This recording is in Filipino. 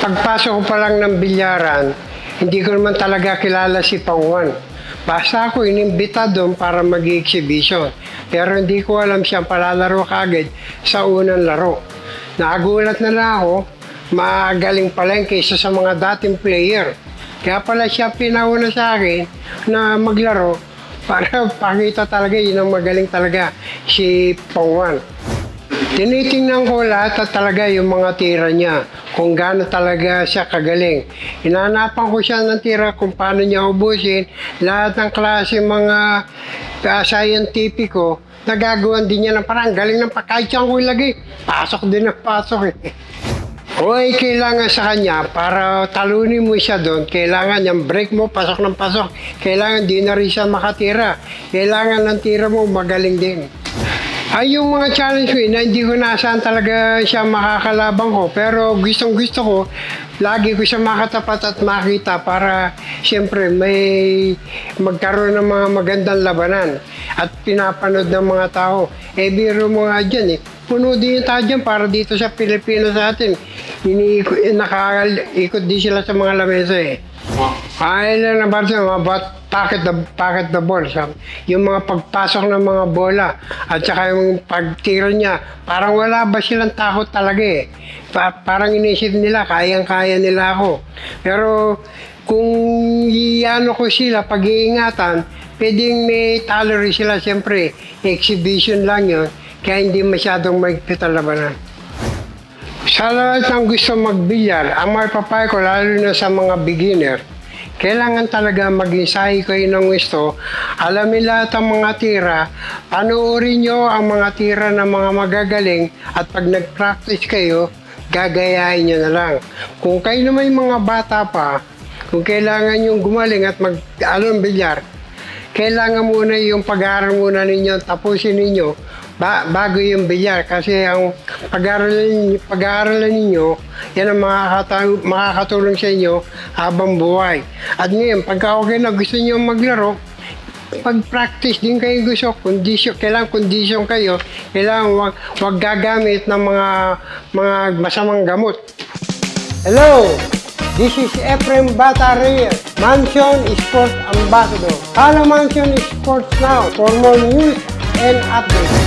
Pagpasok ko pa lang ng bilyaran, hindi ko naman talaga kilala si Pangwan. Basta ako inimbita doon para mag-exhibition. Pero hindi ko alam siyang palalaro kagad sa unang laro. Nagulat na lang ako, magaling pala yung kaysa sa mga dating player. Kaya pala siya pinauna sa akin na maglaro para pakita talaga yun ang magaling talaga, si Pangwan. Tinitingnan ko lahat at talaga yung mga tira niya, kung gaano talaga siya kagaling. Hinanapan ko siya ng tira kung paano niya ubusin, lahat ng klase mga scientifico, nagagawan din niya ng parang galing ng kahit siyang ko ilagay, pasok din ang pasok eh. Hoy, kailangan sa kanya, para talunin mo siya doon, kailangan yung break mo, pasok ng pasok. Kailangan di na rin siya makatira. Kailangan ng tira mo, magaling din. Ay, yung mga challenge ko, na hindi ko nasaan talaga siya makakalaban ko. Pero gustong-gusto ko, lagi ko siya makatapat at makita para siyempre may magkaroon ng mga magandang labanan at pinapanood ng mga tao. Eh, biro mo nga dyan eh. Puno din yung tao dyan para dito sa Pilipino sa atin. Nakakaikot din sila sa mga lamesa eh. Ay lang na ba siya, packet the ball. Yung mga pagpasok ng mga bola at saka yung pagtira niya, parang wala ba silang takot talaga eh. Parang inisip nila, kayang-kaya nila ako. Pero kung iano ko sila, pag-iingatan, pwedeng may tolerance sila, siyempre, exhibition lang yun, kaya hindi masyadong mahigpit ang labanan. Sa lahat ng gusto magbilyar, ang mapapayo ko, lalo na sa mga beginner, kailangan talaga mag-ensayo kayo ng gusto, alamin lahat ang mga tira, panoorin nyo ang mga tira ng mga magagaling at pag nag-practice kayo, gagayahin nyo na lang. Kung kayo naman yung mga bata pa, kung kailangan yung gumaling at mag-along bilyar, kailangan muna yung pag-aaral muna ninyo, tapusin ninyo, bago yung bilyar. Kasi ang pag-aaralan ninyo, yan ang makakatulong sa inyo habang buhay. At ngayon, pagka okay na gusto nyo maglaro, pag-practice din kayo gusto, kailangan kondisyon kayo, kailangan wag gagamit ng mga masamang gamot. Hello! This is Efrem Bata Reyes, Mansion Sports Ambassador. Follow Mansion Sports now for more news and updates.